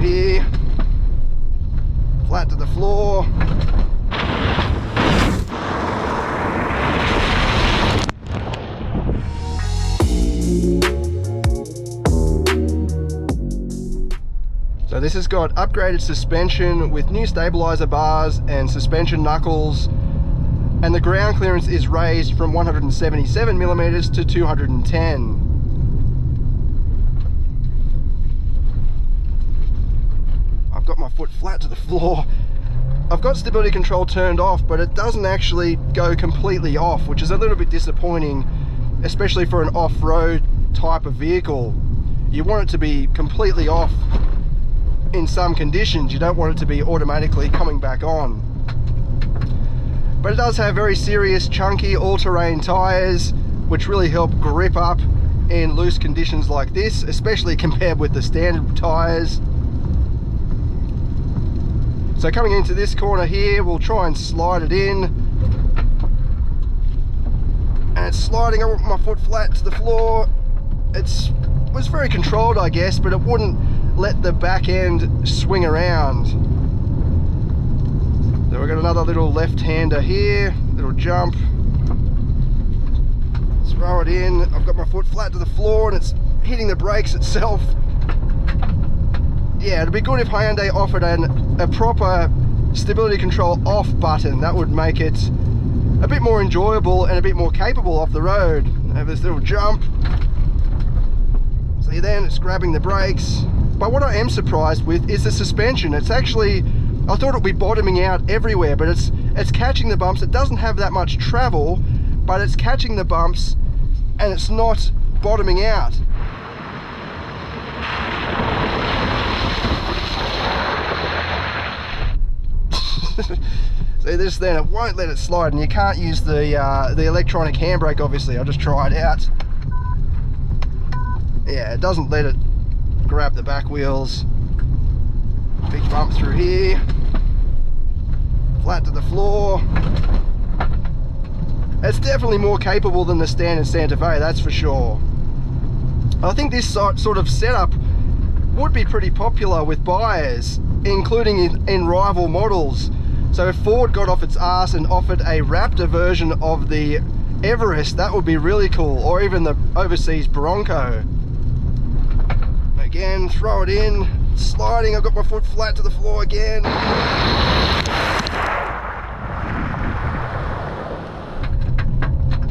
here, flat to the floor. So this has got upgraded suspension with new stabilizer bars and suspension knuckles, and the ground clearance is raised from 177 millimeters to 210. I've got my foot flat to the floor. I've got stability control turned off, but it doesn't actually go completely off, which is a little bit disappointing, especially for an off-road type of vehicle. You want it to be completely off in some conditions. You don't want it to be automatically coming back on. But it does have very serious chunky all-terrain tyres, which really help grip up in loose conditions like this, especially compared with the standard tyres. So coming into this corner here, we'll try and slide it in, and it's sliding up with my foot flat to the floor. It was very controlled, I guess, but it wouldn't let the back end swing around. So we've got another little left-hander here, little jump. Throw it in. I've got my foot flat to the floor and it's hitting the brakes itself. Yeah, it'd be good if Hyundai offered a proper stability control off button. That would make it a bit more enjoyable and a bit more capable off the road. I have this little jump. See then, it's grabbing the brakes. But what I am surprised with is the suspension. It's actually, I thought it would be bottoming out everywhere, but it's catching the bumps. It doesn't have that much travel, but it's catching the bumps and it's not bottoming out. See this then, it won't let it slide, and you can't use the electronic handbrake obviously. I'll just try it out. Yeah, it doesn't let it grab the back wheels. Big bump through here, flat to the floor. It's definitely more capable than the standard Santa Fe, that's for sure. I think this sort of setup would be pretty popular with buyers, including in rival models. So if Ford got off its ass and offered a Raptor version of the Everest, that would be really cool, or even the overseas Bronco. Again, throw it in, sliding. I've got my foot flat to the floor again.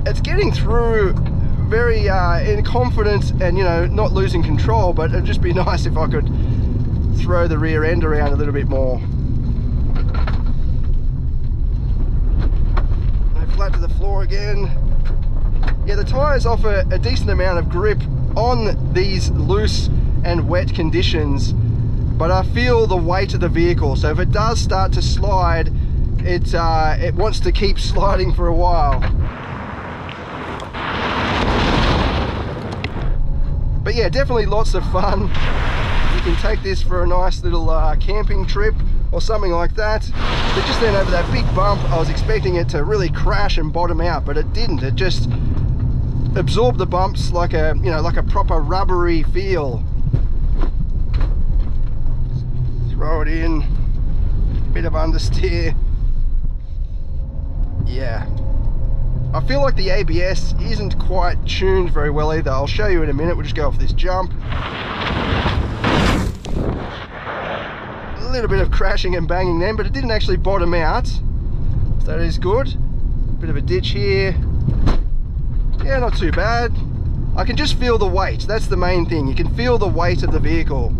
It's getting through very in confidence and, you know, not losing control, but it'd just be nice if I could throw the rear end around a little bit more. Flat to the floor again. Yeah, the tyres offer a decent amount of grip on these loose and wet conditions, but I feel the weight of the vehicle, so if it does start to slide, it wants to keep sliding for a while. But yeah, definitely lots of fun. You can take this for a nice little camping trip or something like that. But just then over that big bump, I was expecting it to really crash and bottom out, but it didn't. It just absorbed the bumps like a, you know, like a proper rubbery feel. Throw it in, bit of understeer. Yeah. I feel like the ABS isn't quite tuned very well either. I'll show you in a minute. We'll just go off this jump. A little bit of crashing and banging then, but it didn't actually bottom out, so that is good. Bit of a ditch here. Yeah, not too bad. I can just feel the weight. That's the main thing. You can feel the weight of the vehicle.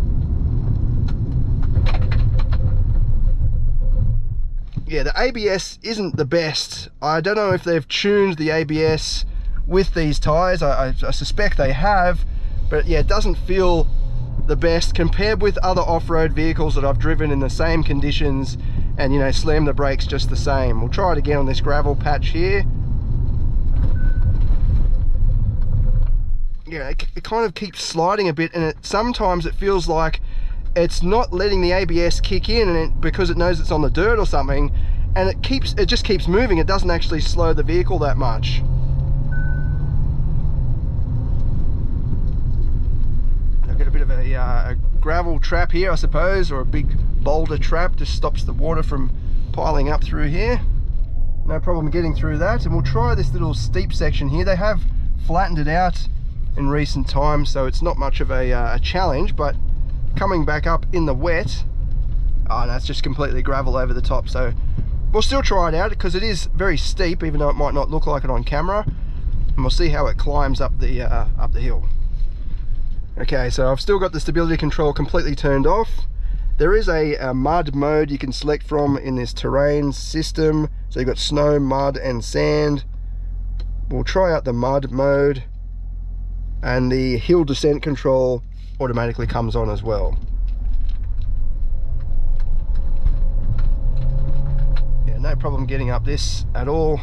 Yeah, the ABS isn't the best. I don't know if they've tuned the ABS with these tyres. I suspect they have, but yeah, it doesn't feel the best compared with other off-road vehicles that I've driven in the same conditions and, you know, slam the brakes just the same. We'll try it again on this gravel patch here. Yeah, it kind of keeps sliding a bit, and sometimes it feels like it's not letting the ABS kick in because it knows it's on the dirt or something, and it just keeps moving. It doesn't actually slow the vehicle that much. I've got a bit of a gravel trap here, I suppose, or a big boulder trap, just stops the water from piling up through here. No problem getting through that. And we'll try this little steep section here. They have flattened it out in recent times, so it's not much of a challenge, but coming back up in the wet, oh no, it's just completely gravel over the top. So we'll still try it out because it is very steep, even though it might not look like it on camera, and we'll see how it climbs up the hill. Okay, so I've still got the stability control completely turned off. There is a mud mode you can select from in this terrain system. So you've got snow, mud and sand. We'll try out the mud mode, and the hill descent control automatically comes on as well. Yeah, no problem getting up this at all.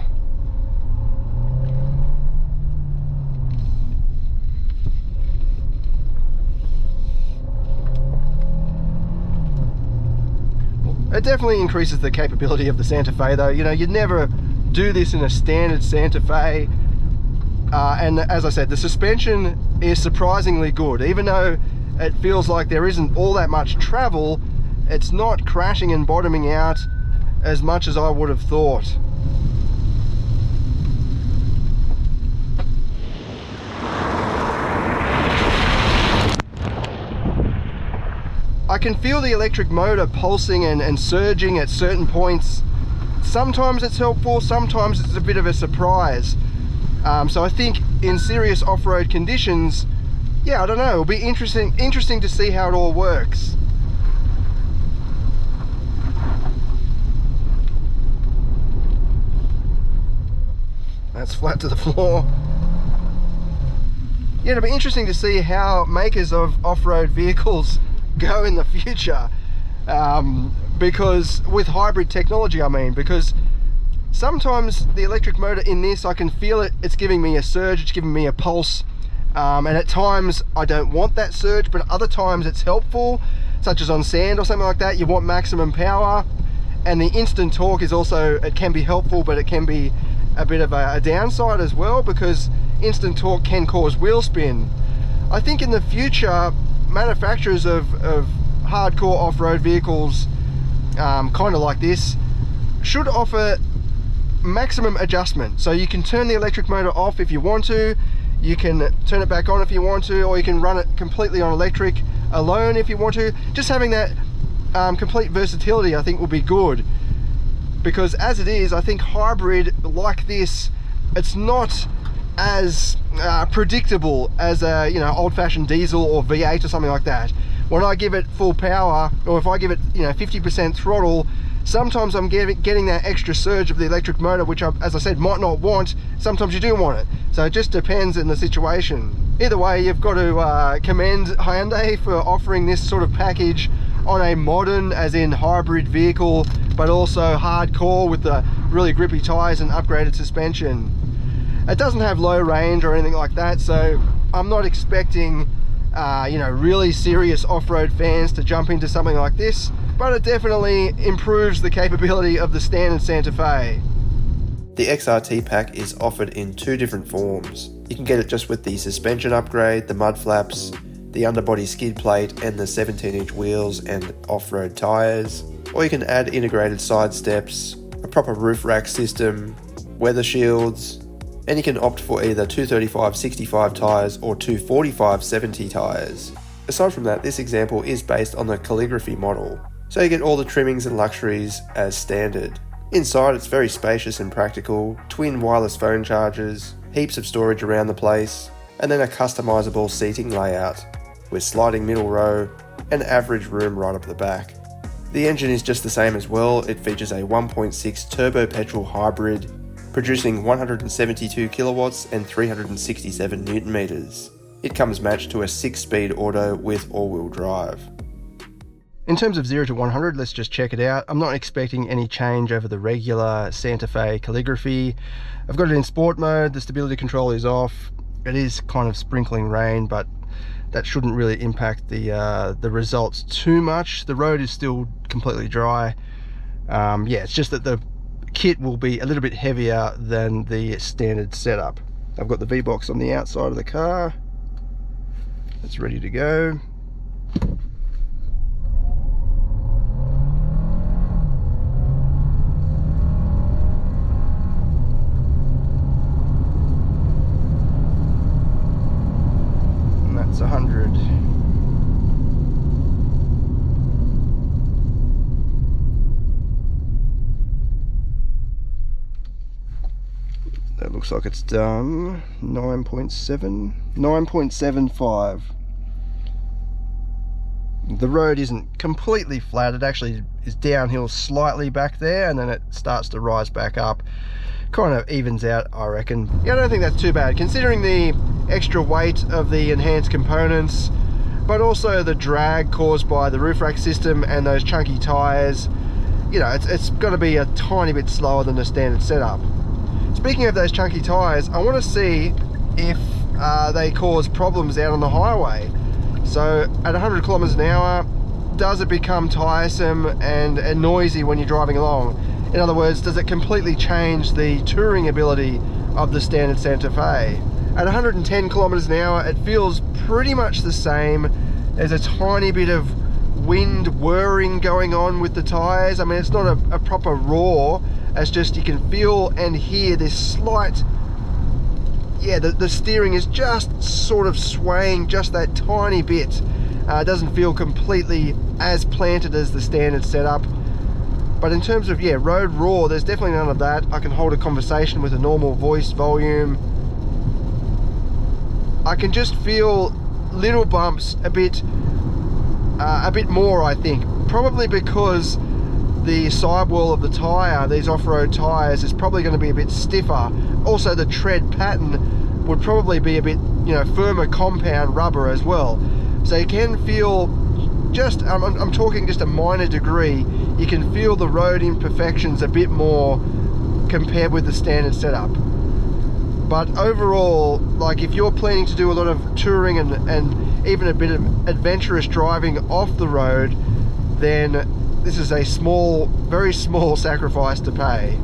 It definitely increases the capability of the Santa Fe though. You know, you'd never do this in a standard Santa Fe. And as I said, the suspension is surprisingly good. Even though it feels like there isn't all that much travel, it's not crashing and bottoming out as much as I would have thought. I can feel the electric motor pulsing and surging at certain points. Sometimes it's helpful, sometimes it's a bit of a surprise. So I think in serious off-road conditions, yeah, I don't know, it'll be interesting to see how it all works. That's flat to the floor. Yeah, it'll be interesting to see how makers of off-road vehicles go in the future, because with hybrid technology, I mean, because sometimes the electric motor in this, I can feel it, it's giving me a surge, it's giving me a pulse, and at times I don't want that surge, but other times it's helpful, such as on sand or something like that. You want maximum power, and the instant torque is also, it can be helpful, but it can be a bit of a downside as well, because instant torque can cause wheel spin. I think in the future, manufacturers of hardcore off-road vehicles, kind of like this, should offer maximum adjustment. So you can turn the electric motor off if you want to, you can turn it back on if you want to, or you can run it completely on electric alone if you want to. Just having that complete versatility, I think, will be good, because as it is, I think hybrid like this, it's not as predictable as a, you know, old-fashioned diesel or V8 or something like that. When I give it full power, or if I give it, you know, 50% throttle, sometimes I'm getting that extra surge of the electric motor, which I, as I said, might not want. Sometimes you do want it, so it just depends in the situation. Either way, you've got to commend Hyundai for offering this sort of package on a modern, as in hybrid vehicle, but also hardcore with the really grippy tyres and upgraded suspension. It doesn't have low range or anything like that, so I'm not expecting you know, really serious off-road fans to jump into something like this, but it definitely improves the capability of the standard Santa Fe. The XRT Pack is offered in two different forms. You can get it just with the suspension upgrade, the mud flaps, the underbody skid plate and the 17-inch wheels and off-road tyres, or you can add integrated side steps, a proper roof rack system, weather shields, and you can opt for either 235/65 tyres or 245/70 tyres. Aside from that, this example is based on the calligraphy model, so you get all the trimmings and luxuries as standard. Inside, it's very spacious and practical, twin wireless phone chargers, heaps of storage around the place, and then a customisable seating layout with sliding middle row and average room right up the back. The engine is just the same as well. It features a 1.6 turbo petrol hybrid, producing 172 kilowatts and 367 newton meters. It comes matched to a 6-speed auto with all-wheel drive. In terms of 0 to 100, let's just check it out. I'm not expecting any change over the regular Santa Fe calligraphy. I've got it in sport mode, the stability control is off. It is kind of sprinkling rain, but that shouldn't really impact the results too much. The road is still completely dry. Yeah, it's just that the kit will be a little bit heavier than the standard setup. I've got the V-Box on the outside of the car. It's ready to go. Looks like it's done 9.75. The road isn't completely flat, it actually is downhill slightly back there, and then it starts to rise back up. Kind of evens out, I reckon. Yeah, I don't think that's too bad, considering the extra weight of the enhanced components, but also the drag caused by the roof rack system and those chunky tyres. You know, it's got to be a tiny bit slower than the standard setup. Speaking of those chunky tyres, I want to see if they cause problems out on the highway. So at 100 kilometers an hour, does it become tiresome and noisy when you're driving along? In other words, does it completely change the touring ability of the standard Santa Fe? At 110 kilometers an hour, it feels pretty much the same. There's a tiny bit of wind whirring going on with the tyres. I mean, it's not a proper roar, it's just you can feel and hear this slight, yeah, the steering is just sort of swaying just that tiny bit. It doesn't feel completely as planted as the standard setup. But in terms of, yeah, road roar, there's definitely none of that. I can hold a conversation with a normal voice volume. I can just feel little bumps a bit more, I think. Probably because the sidewall of the tyre, these off-road tyres, is probably going to be a bit stiffer. Also, the tread pattern would probably be a bit, you know, firmer compound rubber as well. So you can feel just, I'm talking just a minor degree, you can feel the road imperfections a bit more compared with the standard setup. But overall, like if you're planning to do a lot of touring and even a bit of adventurous driving off the road, then this is a small, very small sacrifice to pay.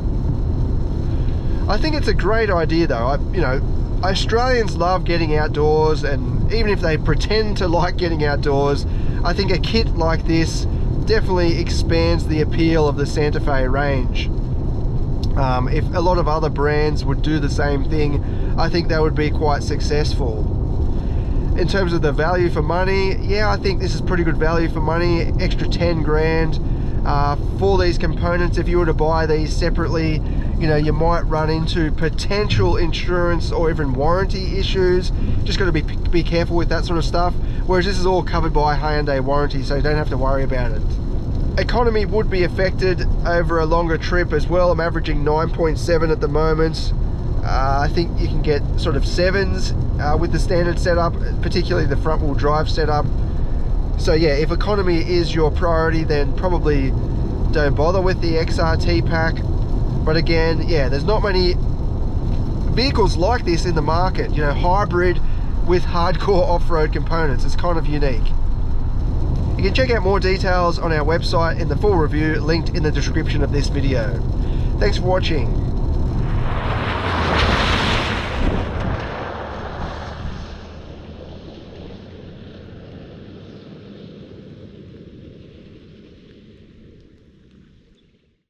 I think it's a great idea though. You know, Australians love getting outdoors, and even if they pretend to like getting outdoors, I think a kit like this definitely expands the appeal of the Santa Fe range. If a lot of other brands would do the same thing, I think that would be quite successful. In terms of the value for money, yeah, I think this is pretty good value for money. Extra 10 grand for these components. If you were to buy these separately, you know, you might run into potential insurance or even warranty issues. Just got to be careful with that sort of stuff. Whereas this is all covered by Hyundai warranty, so you don't have to worry about it. Economy would be affected over a longer trip as well. I'm averaging 9.7 at the moment. I think you can get sort of 7s with the standard setup, particularly the front wheel drive setup. So yeah, if economy is your priority, then probably don't bother with the XRT pack. But again, yeah, there's not many vehicles like this in the market, you know, hybrid with hardcore off-road components. It's kind of unique. You can check out more details on our website in the full review, linked in the description of this video. Thanks for watching.